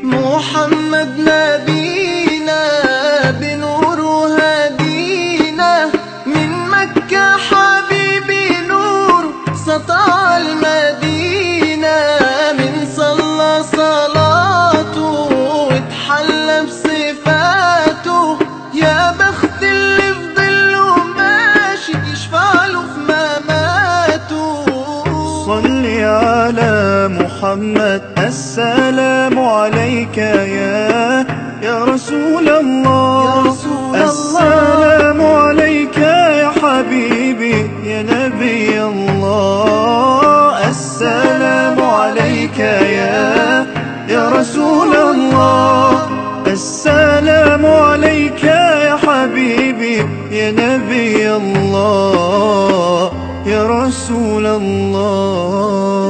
محمد نبينا بنور هدينا من مكة حبيبي نور سطع المدينة من صلى صلاته واتحلى بصفاته يا بخت اللي في ظله ماشي يشفع له في مماته. صلي على محمد السلام عليك يا رسول الله. السلام عليك يا حبيبي يا نبي الله. السلام عليك يا رسول الله. السلام عليك يا حبيبي يا نبي الله يا رسول الله.